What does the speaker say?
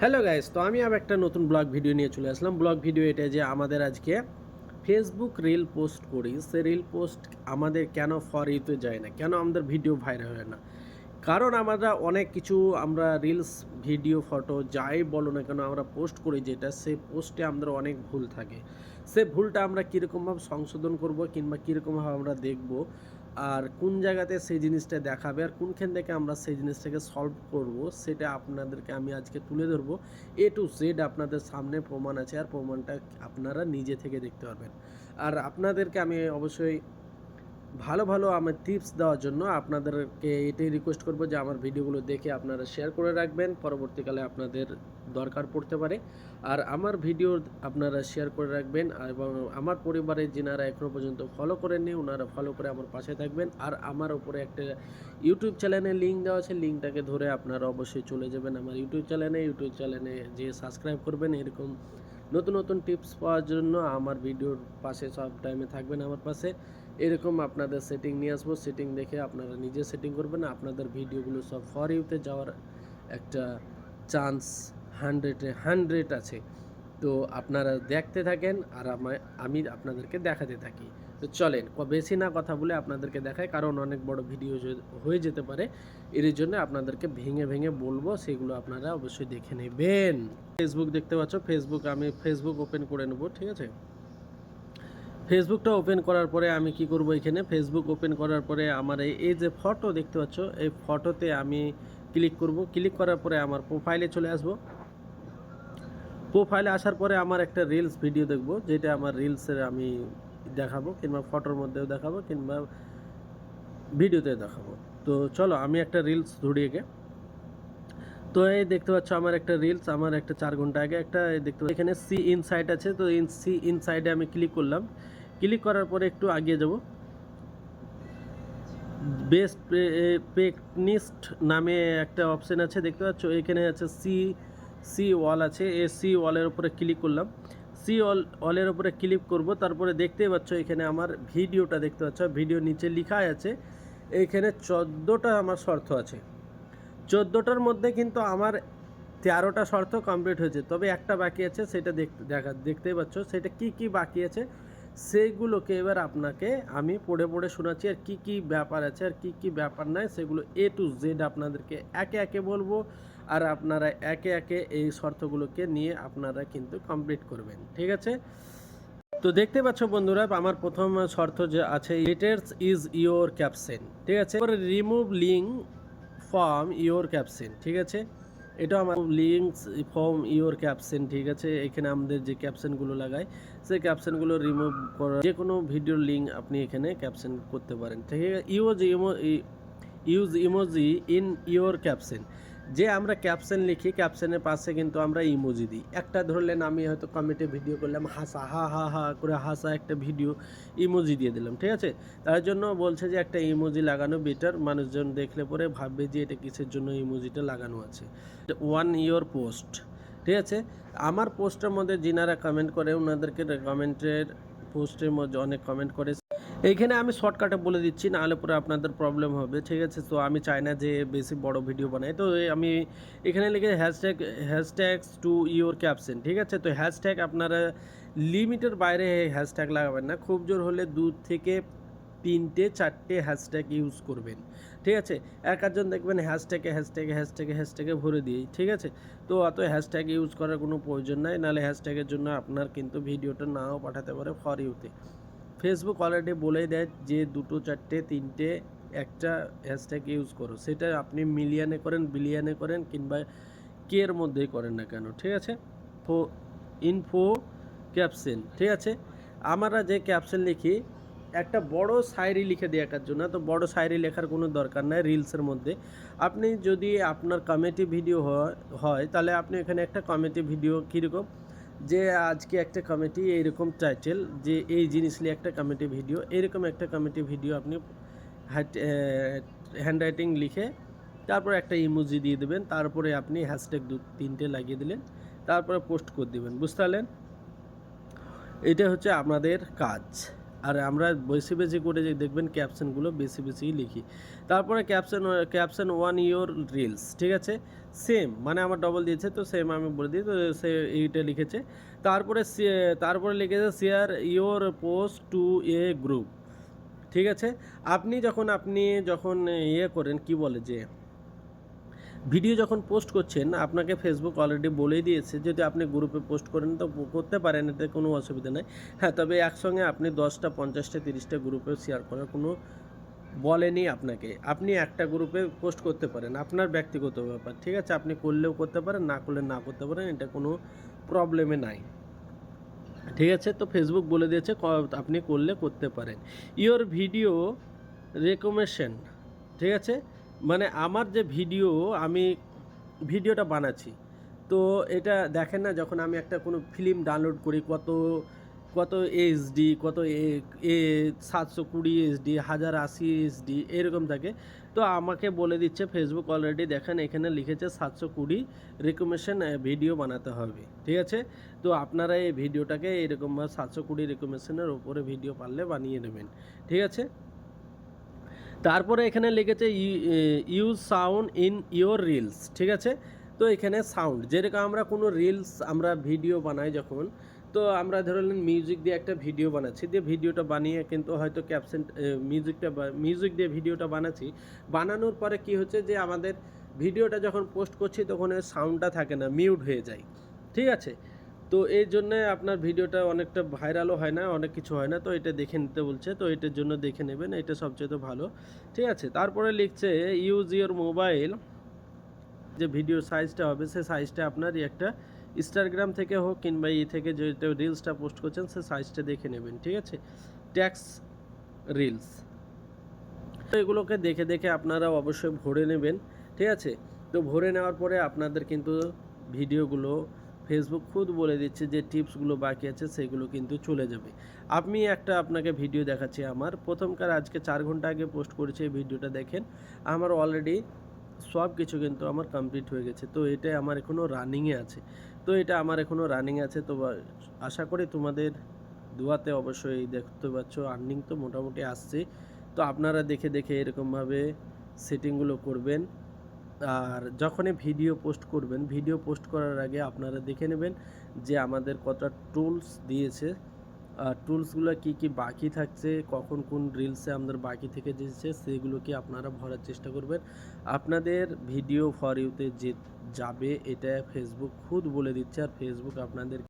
Hello guys, তো আমি আবার একটা নতুন ব্লগ ভিডিও নিয়ে চলে আসলাম। ব্লগ ভিডিও এটা যে আমাদের আজকে ফেসবুক রিল পোস্ট করি, সে রিল পোস্ট আমাদের কেন ফর ইউতে যায় না, কেন আমাদের ভিডিও ভাইরাল হয় না? কারণ আমরা অনেক কিছু আমরা রিলস, ভিডিও, ফটো যাই বলো না কেন আমরা পোস্ট করি, যেটা সেই পোস্টে আমাদের অনেক ভুল থাকে। সে ভুলটা আমরা কীরকমভাবে সংশোধন করব কিংবা কীরকমভাবে আমরা দেখব, আর কোন জায়গাতে সেই জিনিসটা দেখাবে আর কোনখান থেকে আমরা সেই জিনিসটাকে সলভ করব, সেটা আপনাদেরকে আমি আজকে তুলে ধরবো। এ টু জেড আপনাদের সামনে প্রমাণ আছে, আর প্রমাণটা আপনারা নিজে থেকে দেখতে পারবেন। আর আপনাদেরকে আমি অবশ্যই ভালো ভালো আমার টিপস দেওয়ার জন্য আপনাদেরকে এটাই রিকোয়েস্ট করব যে আমার ভিডিওগুলো দেখে আপনারা শেয়ার করে রাখবেন, পরবর্তীকালে আপনাদের দরকার পড়তে পারে। আর আমার ভিডিও আপনারা শেয়ার করে রাখবেন, এবং আমার পরিবারের যিনারা এখনও পর্যন্ত ফলো করেননি ওনারা ফলো করে আমার পাশে থাকবেন। আর আমার উপরে একটা ইউটিউব চ্যানেলের লিঙ্ক দেওয়া আছে, লিঙ্কটাকে ধরে আপনারা অবশ্যই চলে যাবেন আমার ইউটিউব চ্যানেলে যে সাবস্ক্রাইব করবেন। এরকম নতুন নতুন টিপস পাওয়ার জন্য আমার ভিডিওর পাশে সব টাইমে থাকবেন আমার পাশে। এরকম আপনাদের সেটিং নিয়ে আসবো, সেটিং দেখে আপনারা নিজে সেটিং করবেন, আপনাদের ভিডিওগুলো সব ফর ইউতে যাওয়ার একটা চান্স 100 আছে। তো আপনারা দেখতে থাকেন আর আমি আপনাদেরকে দেখাতে থাকি। তো চলেন বেশি না কথা বলে আপনাদেরকে দেখাই, কারণ অনেক বড় ভিডিও হয়ে যেতে পারে। এর জন্য আপনাদেরকে ভেঙে ভেঙে বলবো, সেগুলো আপনারা অবশ্যই দেখে নেবেন। ফেসবুক দেখতে পাচ্ছ, আমি ফেসবুক ওপেন করে নেব, ঠিক আছে? ফেসবুকটা ওপেন করার পরে আমি কি করব, এখানে ফেসবুক ওপেন করার পরে আমার এই যে ফটো দেখতে পাচ্ছ, এই ফটোতে আমি ক্লিক করব। ক্লিক করার পরে আমার প্রোফাইলে চলে আসব। প্রোফাইলে আসার পরে আমার একটা রিলস ভিডিও দেখব, যেটা আমার রিলসের আমি দেখাবো, কিংবা ফটোর মধ্যেও দেখাবো, কিংবা ভিডিওতে দেখাবো। তো চলো আমি একটা রিলস ধরিয়ে। তো এই দেখতে পাচ্ছ আমার একটা রিলস, আমার একটা 4 ঘন্টা আগে একটা দেখতে পাচ্ছ এখানে সি ইনসাইট আছে। তো সি ইনসাইডে আমি ক্লিক করলাম। ক্লিক করার পরে একটু এগিয়ে যাব। বেস্ট পেকনিস্ট নামে একটা অপশন আছে, দেখতে পাচ্ছ এখানে আছে সি ওয়াল আছে। এই সি ওয়ালের উপরে ক্লিক করলাম। সি ওয়ালের উপরে ক্লিক করব, তারপরে দেখতেই পাচ্ছ এখানে আমার ভিডিওটা দেখতে পাচ্ছ, ভিডিও নিচে লেখা আছে এইখানে 14টা আমার শর্ত আছে। 14টার মধ্যে কিন্তু আমার 13টা শর্ত কমপ্লিট হয়েছে, তবে একটা বাকি আছে, সেটা দেখতেই পাচ্ছ। সেটা কি বাকি আছে সেইগুলোকে এবার আপনাকে আমি পড়ে পড়ে শোনাচ্ছি, আর কি ব্যাপার আছে আর কি ব্যাপার নাই, সেগুলো এ টু জেড আপনাদেরকে একে একে বলবো। আর আপনারা একে একে এই শর্তগুলোকে নিয়ে আপনারা কিন্তু কমপ্লিট করবেন, ঠিক আছে? তো দেখতে পাচ্ছ বন্ধুরা, আমার প্রথম শর্ত যে আছে, লেটার্স ইজ ইয়োর ক্যাপশন, ঠিক আছে? Remove link from your caption, ঠিক আছে? এটা আমার লিঙ্কস ফ্রম ইয়োর ক্যাপশন, ঠিক আছে? এখানে আমাদের যে ক্যাপশনগুলো লাগাই, সেই ক্যাপশনগুলো রিমুভ করা, যে কোনো ভিডিওর লিঙ্ক আপনি এখানে ক্যাপশন করতে পারেন, ঠিক আছে? Use emoji in your caption, যে আমরা ক্যাপশন লিখি, ক্যাপশনের পাশে কিন্তু আমরা ইমোজি দিই। একটা ধরলেন আমি হয়তো কমেন্টে ভিডিও করলাম হাসা, হা হা হা করে হাসা একটা ভিডিও, ইমোজি দিয়ে দিলাম, ঠিক আছে? তার জন্য বলছে যে একটা ইমোজি লাগানো বেটার, মানুষজন দেখলে পরে ভাববে যে এটা কিসের জন্য ইমোজিটা লাগানো আছে। ওয়ান ইয়োর পোস্ট, ঠিক আছে? আমার পোস্টের মধ্যে যিনারা কমেন্ট করে ওনাদেরকে কমেন্টের পোস্টের মধ্যে অনেক কমেন্ট করে, এইখানে আমি শর্টকাটে বলে দিচ্ছি, নাহলে পরে আপনাদের প্রবলেম হবে, ঠিক আছে? তো আমি চাই না যে বেশি বড় ভিডিও বানাই। তো আমি এখানে লিখে হ্যাশট্যাগস টু ইয়োর ক্যাপশন, ঠিক আছে? তো হ্যাশট্যাগ আপনারা লিমিটের বাইরে হ্যাশট্যাগ লাগাবেন না, খুব জোর হলে 2 থেকে 3-4টে হ্যাশট্যাগ ইউজ করবেন, ঠিক আছে? একজন দেখবেন হ্যাশট্যাগে ভরে দিই, ঠিক আছে? তো অত হ্যাশট্যাগ ইউজ করার কোনো প্রয়োজন নাই, নাহলে হ্যাশট্যাগের জন্য আপনার কিন্তু ভিডিওটা নাও পাঠাতে পারে ফর ইউতে। ফেসবুক অলরেডি বলেই দেয় যে 2, 4, 3টে একটা হ্যাশট্যাগ ইউজ করো, সেটা আপনি মিলিয়নে করেন, বিলিয়নে করেন, কিংবা কে এর মধ্যেই করেন না কেন, ঠিক আছে? ইনফো ক্যাপশন, ঠিক আছে? আমরা যে ক্যাপশন লিখি একটা বড় শায়রি লিখে দিই একার জন্য, তো বড় শায়রি লেখার কোনো দরকার নাই রিলসের মধ্যে। আপনি যদি আপনার কমেডি ভিডিও হয় তাহলে আপনি এখানে একটা কমেডি ভিডিও কীরকম, যে আজকে একটা কমেডি এইরকম টাইটেল, যে এই জিনিস নিয়ে একটা কমেডি ভিডিও, এরকম একটা কমেডি ভিডিও আপনি হ্যান্ড রাইটিং লিখে তারপরে একটা ইমোজি দিয়ে দেবেন, তারপরে আপনি হ্যাশট্যাগ 2-3টে লাগিয়ে দিলেন, তারপরে পোস্ট করে দেবেন, বুঝতে পারলেন? এটা হচ্ছে আমাদের কাজ। আর আমরা বেশি বেশি করে যে দেখবেন ক্যাপশনগুলো বেশি বেশিই লিখি। তারপরে ক্যাপশন ওয়ান ইয়োর রিলস, ঠিক আছে, সেম মানে আমার ডবল দিয়েছে তো সেম আমি বলে দিই, তো সে এইটা লিখেছে। তারপরে লিখেছে share your post to a group, ঠিক আছে। আপনি যখন ইয়ে করেন কি বলে যে ভিডিও যখন পোস্ট করছেন আপনাকে ফেসবুক অলরেডি বলেই দিয়েছে যদি আপনি গ্রুপে পোস্ট করেন তো করতে পারেন, এতে কোনো অসুবিধা নেই। হ্যাঁ, তবে একসঙ্গে আপনি 10টা 50টা 30টা গ্রুপে শেয়ার করার কোনো বলেনি আপনাকে। আপনি একটা গ্রুপে পোস্ট করতে পারেন, আপনার ব্যক্তিগত ব্যাপার, ঠিক আছে। আপনি করলেও করতে পারেন, না করলে না করতে পারেন, এটা কোনো প্রবলেমে নাই, ঠিক আছে। তো ফেসবুক বলে দিয়েছে আপনি করলে করতে পারেন। ইওর ভিডিও রেকমেন্ডেশন, ঠিক আছে, মানে আমার যে আমি ভিডিওটা বানাচ্ছি, তো এটা দেখেন না যখন আমি একটা কোনো ফিল্ম ডাউনলোড করি কত কত এইচডি, কত এ 720 এইচডি, 1080 এইচডি এরকম থাকে। তো আমাকে বলে দিচ্ছে ফেসবুক অলরেডি, দেখেন এখানে লিখেছে 720 রেকমেন্ডেশন ভিডিও বানাতে হবে, ঠিক আছে। তো আপনারা এই ভিডিওটাকে এরকম 720 রেকমেন্ডেশনের ওপরে ভিডিও পারলে বানিয়ে নেবেন, ঠিক আছে। তারপরে এখানে লিখেছে use sound in your reels, ঠিক আছে। তো এখানে সাউন্ড যেরকম আমরা কোনো রিলস আমরা ভিডিও বানাই যখন, তো আমরা ধরলেন মিউজিক দিয়ে একটা ভিডিও বানাচ্ছি, দিয়ে ভিডিওটা বানিয়ে কিন্তু হয়তো ক্যাপশন মিউজিক দিয়ে ভিডিওটা বানাচ্ছি, বানানোর পরে কি হচ্ছে যে আমাদের ভিডিওটা যখন পোস্ট করছি তখন এর সাউন্ডটা থাকে না, মিউট হয়ে যায়, ঠিক আছে। তো এই জন্যে আপনার ভিডিওটা অনেকটা ভাইরালও হয় না, অনেক কিছু হয় না, তো এটা দেখে নিতে বলছে, তো এটার জন্য দেখে নেবেন, এটা সবচেয়ে ভালো, ঠিক আছে। তারপরে লিখছে ইউজ ইওর মোবাইল, যে ভিডিও সাইজটা হবে সে সাইজটা আপনার একটা ইনস্টাগ্রাম থেকে হোক কিংবা থেকে যেটা রিলসটা পোস্ট করছেন সে সাইজটা দেখে নেবেন, ঠিক আছে। ট্যাক্স রিলস, তো এগুলোকে দেখে দেখে আপনারা অবশ্যই ভরে নেবেন, ঠিক আছে। তো ভরে নেওয়ার পরে আপনাদের কিন্তু ভিডিওগুলো ফেসবুক খুদ বলে দিচ্ছে যে টিপসগুলো বাকি আছে সেগুলো কিন্তু চলে যাবে। আমি আপনাকে ভিডিও দেখাচ্ছি, আমার প্রথমকার আজকে 4 ঘন্টা আগে পোস্ট করেছি, এই ভিডিওটা দেখেন, আমার অলরেডি সব কিছু কিন্তু আমার কমপ্লিট হয়ে গেছে। তো এটা আমার এখনও রানিংয়ে আছে, তো আশা করি তোমাদের দোয়াতে অবশ্যই দেখতে পাচ্ছ আর্নিং তো মোটামুটি আসছে। তো আপনারা দেখে দেখে এরকমভাবে সেটিংগুলো করবেন। আর যখনই ভিডিও পোস্ট করবেন, ভিডিও পোস্ট করার আগে আপনারা দেখে নেবেন যে আমাদের কতটা টুলস দিয়েছে, টুলসগুলো কি কি বাকি থাকছে, কখন কোন রিলসে আমাদের বাকি থেকে দিয়েছে সেগুলোকে আপনারা ভরার চেষ্টা করবেন। আপনাদের ভিডিও ফর ইউতে যে যাবে এটা ফেসবুক খুদ বলে দিচ্ছে, আর ফেসবুক আপনাদের